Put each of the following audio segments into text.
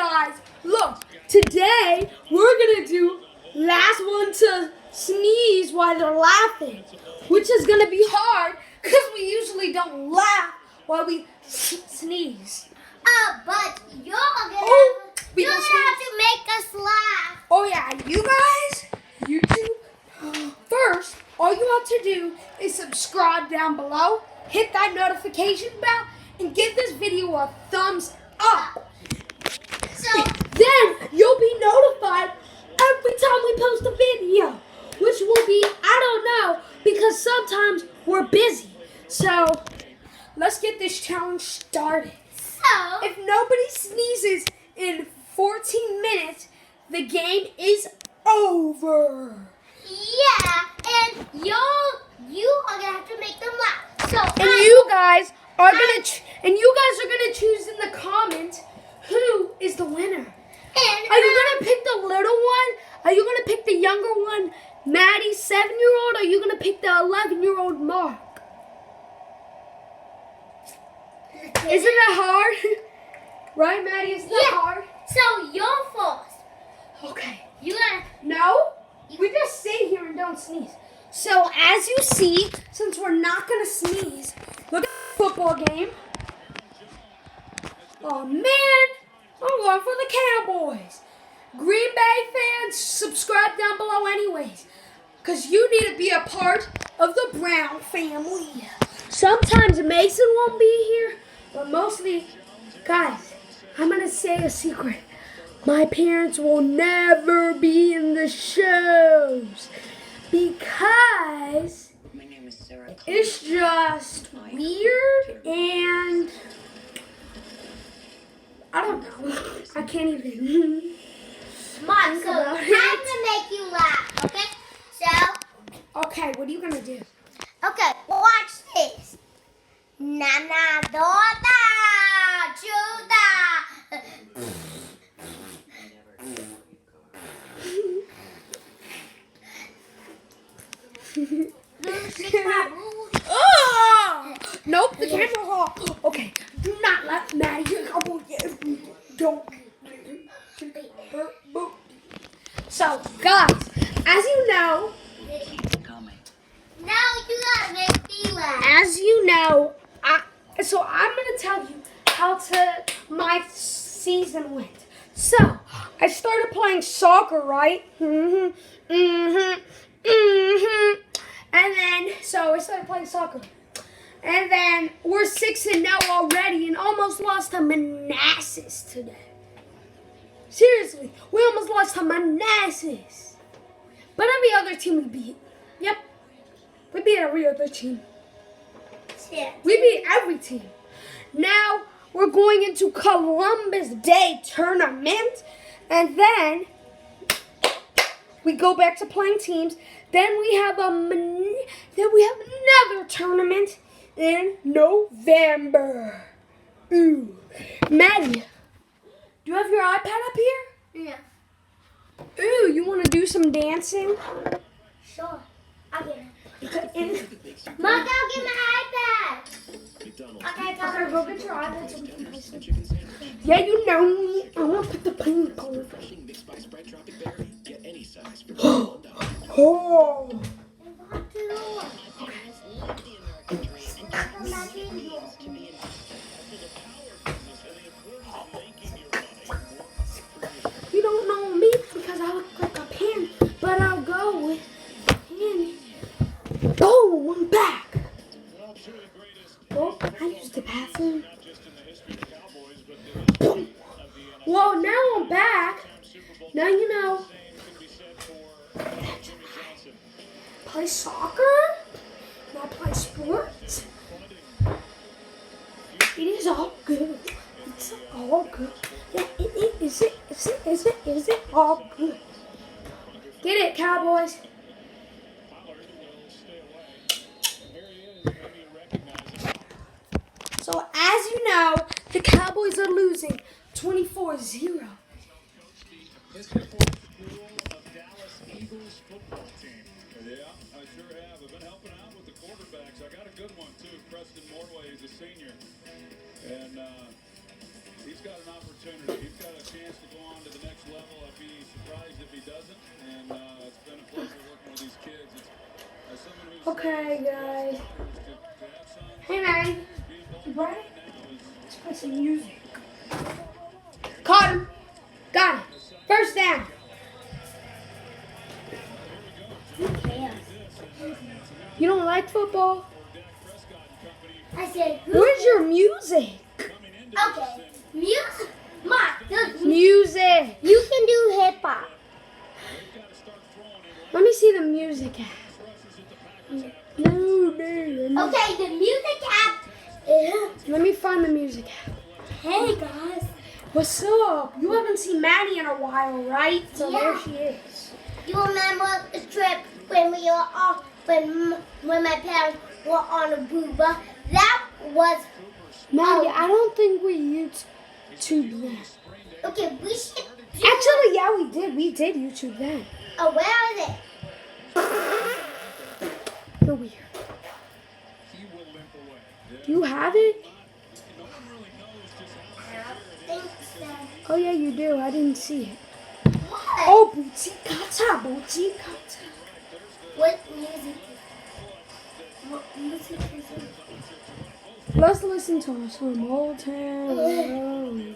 guys, look, today we're gonna do last one to sneeze while they're laughing, which is gonna be hard because we usually don't laugh while we sneeze. But you're gonna, we you're gonna gonna have to make us laugh. Oh yeah, you guys, YouTube, first, all you have to do is subscribe down below, hit that notification bell, and give this video a thumbs up. So Then you'll be notified every time we post a video, which will be, I don't know, because sometimes we're busy. So let's get this challenge started. So If nobody sneezes in 14 minutes, the game is over. yeah, and you are gonna have to make them laugh. So And you guys are gonna choose in the comments who is the winner. Are you gonna pick the little one? Are you gonna pick the younger one, Maddie, 7-year-old? Or are you gonna pick the 11-year-old Mark? Isn't that hard? Right, Maddie? Isn't that hard? So you're first. Okay. You gotta. No, we just sit here and don't sneeze. So as you see, since we're not gonna sneeze, look at the football game. Oh man, I'm going for the Cowboys. Green Bay fans, subscribe down below anyways, because you need to be a part of the Brown family. Sometimes Mason won't be here, but mostly, guys, I'm gonna say a secret. My parents will never be in the shows because it's just weird and I don't know. I can't even. Mom, Think so about I'm it. gonna make you laugh, okay? So, Okay, what are you gonna do? okay, watch this. Nana Dota Chuta. Oh! Nope, the camera's off. Okay, do not let Maddie don't. So, guys, as you know, Now you gotta make me laugh. I'm gonna tell you how my season went. So, I started playing soccer, right? And then, so I started playing soccer. And then we're 6-0 already and almost lost to Manassas today. Seriously, we almost lost to Manassas. But every other team we beat. Yep. We beat every other team. Yeah. We beat every team. Now we're going into Columbus Day tournament. And then we go back to playing teams. Then we have another tournament in November. Ooh. Maddie, do you have your iPad up here? Yeah. Ooh, you want to do some dancing? Sure. I'll get it. Okay, Mom, go get my iPad. Okay, go get your iPad so we can play some. Yeah, you know me. I want to put the ping pong. Oh. You don't know me because I look like a pin, but I'll go with pin. Boom, I'm back. Oh, I used the bathroom. Boom. Well, now I'm back. Now you know. Play soccer? Now play sports? It is all good. It's all good. Yeah, is it all good? Get it, Cowboys. So as you know, the Cowboys are losing 24-0. Yeah, I sure have. I've been helping out with the quarterbacks. I got a good one, too. Preston Morway is a senior. And he's got an opportunity. He's got a chance to go on to the next level. I'd be surprised if he doesn't. And it's been a pleasure working with these kids. It's, as someone who's Okay, guys. to have sons, Hey, man. being You involved brought it? right now is Let's play some music. Caught him. Got it. First down. Who cares? You don't like football? I said, who? Where's your music? Okay. Music. Mark, look, Music. you can do hip hop. Let me see the music app. No, man. Okay, the music app. Let me find the music app. Hey guys. What's up? You haven't seen Maddie in a while, right? So Yeah. there she is. You remember the trip when we were on when my parents were on a booba? That was Maddie, I don't think we YouTube that. okay. We should. Actually, yeah, we did. We did YouTube that. Oh, where is it? You're weird. he will limp away. Do you have it? No one really knows just how I don't think so. Oh, yeah, you do. I didn't see it. What? Oh, boutique kata, boutique kata. What music? What music is it? Let's listen to some Old Town Road.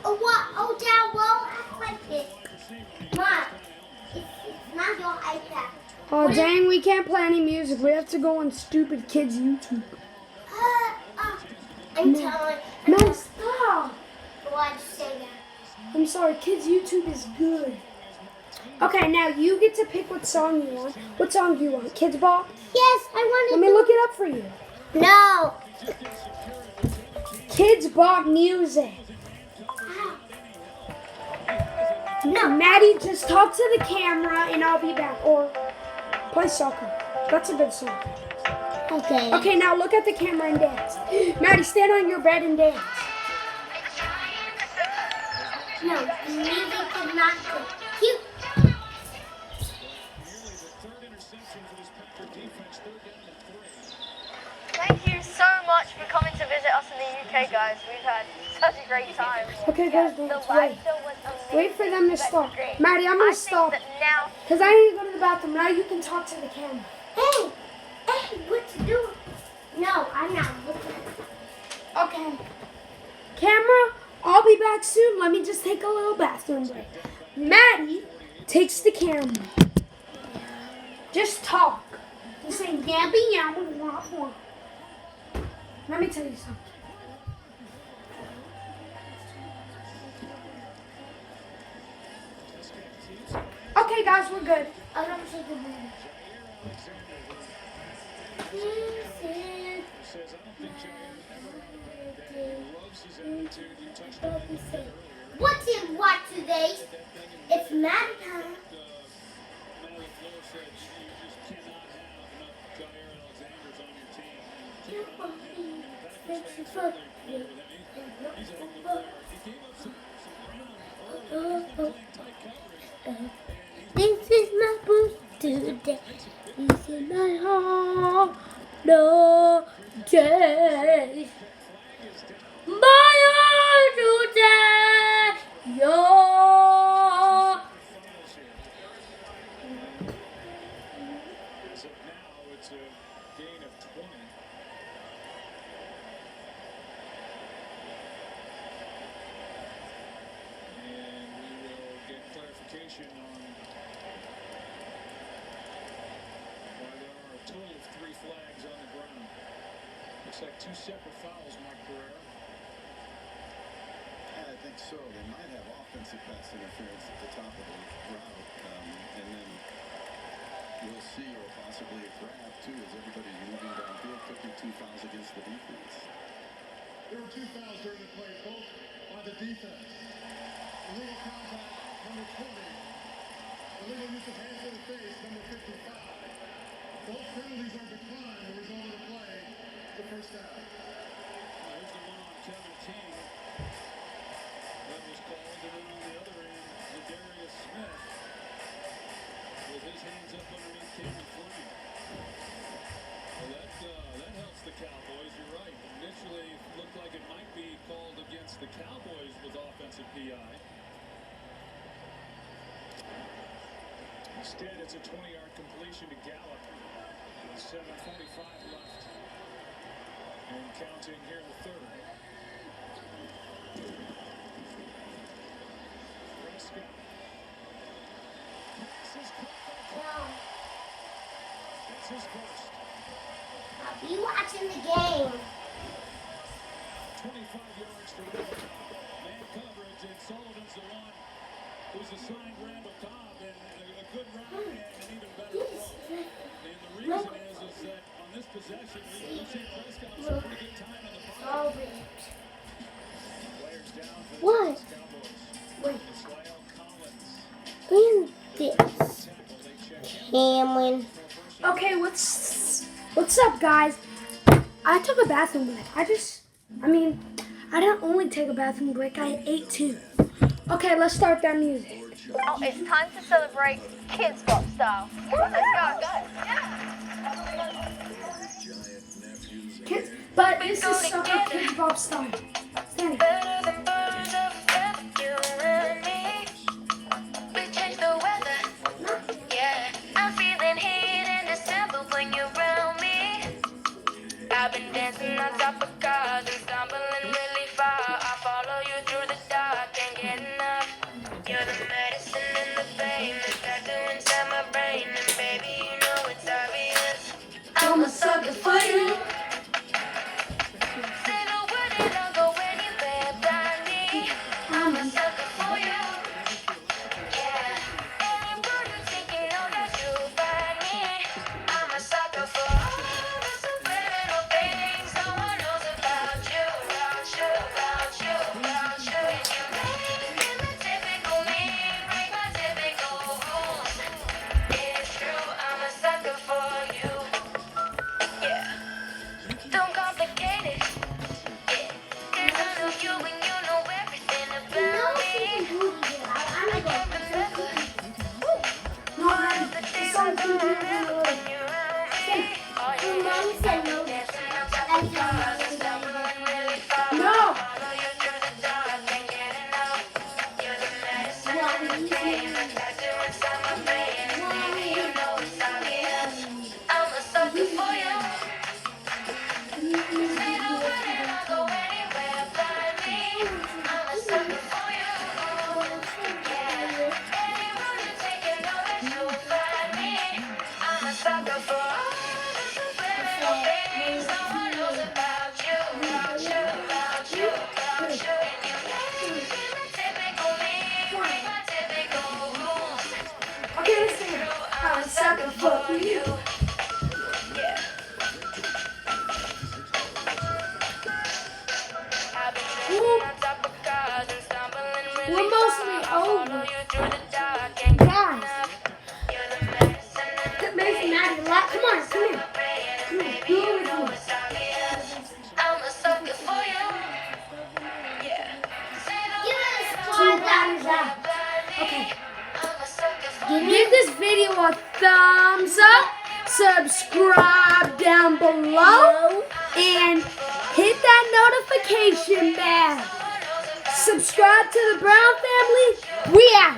Oh, what? Oh, down low. I like it. Mom, it's not your iPad. Oh, dang, we can't play any music. We have to go on stupid kids' YouTube. I'm No. telling. Man, stop. Why'd you say that? I'm sorry, kids' YouTube is good. Okay, now you get to pick what song you want. What song do you want? Kids Bop? Yes, I wanted Let me look it up for you. No. Kids Bop music. No. Maddie, just talk to the camera and I'll be back. Or play soccer. That's a good song. Okay. Okay, now look at the camera and dance. Maddie, stand on your bed and dance. No, the music is not good. Cute. Thank you so much for coming to visit us in the UK, guys. We've had such a great time. Okay, guys, The dance. live Wait. show was amazing. Wait for them to That's stop. great. Maddie, I'm I going to think stop. that now Because I need to go to the bathroom. Now you can talk to the camera. Hey, what you doing? No, I'm not looking. Okay. Camera, I'll be back soon. Let me just take a little bathroom break. Maddie takes the camera. Just talk. Just say yabby yabby wah wah. Let me tell you something. Okay, guys, we're good. I don't see the movie. What's in what today? It's Maddie time. This is my boost today. This is my home. No day. My heart today. Yo. As of now, it's a gain of 20. And we will get clarification on why there are a total of 3 flags on the ground. Looks like 2 separate fouls, Mike Pereira. I think so. They might have offensive pass interference at the top of the route, and then we'll see, or possibly a grab too, as everybody's moving downfield. Could be 2 fouls against the defense. There were 2 fouls during the play, both by the defense. Illegal contact, number 20. Illegal use of hands to the face, number 55. Both penalties are declined. The result of the play, the first down. There's the one on Kevin King. That was called. And then on the other end, Zadarius Smith with his hands up underneath Cameron Flynn. Well, that helps the Cowboys. You're right. Initially, it looked like it might be called against the Cowboys with offensive PI. Instead, it's a 20-yard completion to Gallup with 7:45 left and counting here in the third. Prescott. Pass is caught by Carr. That's his first. I'll be watching the game. 25 yards for Randall Cobb. Man coverage, and Sullivan's the one who's assigned Randall Cobb, and a good route and an even better throw. And the reason is that on this possession, we've seen Prescott have some pretty good time in the pocket. Players down for the What? Cowboys. Israel Collins. Where's this? Tackle, they check in. Cameron. Okay, what's up, guys? I took a bathroom break. I don't only take a bathroom break, I ate too. Okay, let's start that music. Oh, it's time to celebrate Kids Bop style. Let's go, Kids, but this is sucker Kids Bop style. Stanley. Better than birds of a feather, you and me. We change the weather. Yeah, I'm feeling heat in December when you're around me. I've been dancing on top of cars and stumbling really far. I follow you through the dark, can't get enough. You're the medicine and the pain, the tattoo inside my brain, and baby, you know it's obvious. I'm a sucker for you. Say the word and I'll go anywhere by me. I'm a sucker for you. Yeah, anywhere you take, you know that you'll find me. I'm a sucker for all the subliminal things no one knows about you, about you, about you, about you. And you make the typical me, break my typical rules. It's true, I'm a sucker for you. Yeah, don't complicate it. Yeah, 'cause I know you and you know everything about me. I can't remember No, all the it's days I something don't to remember do. when you're around me. Oh, yeah. Mommy said no. Dancing on top of cars and stumbling really far. No. Follow you through the dark, can't get enough. You're the medicine and the pain, the tattoo inside my brain, and baby, you know it's obvious. I'm a sucker for you. Say the word and I'll go anywhere by me. I'm a sucker for you. Yeah, any road you take, you know that you'll find me. I'm a sucker for all the subliminal things no one knows about you, about you, about you, about you. And you make my typical me, break my typical rules. Okay, listen. I'm a sucker for you. Yeah. I've been dancing on top of cars and stumbling really We're mostly far. I follow over. you through the dark, can't get Guys. enough. You're the medicine and the That makes me mad a lot. Come on, come here. pain, and Come here. baby, Do you it know with me. it's obvious. I'm a sucker for you. Yeah. Say the Give word us and two I'll go thumbs up. anywhere by me. Okay. I'm a sucker for you. Give this video a thumbs up, subscribe down below, and hit that notification bell. Subscribe to the Brown family. We out.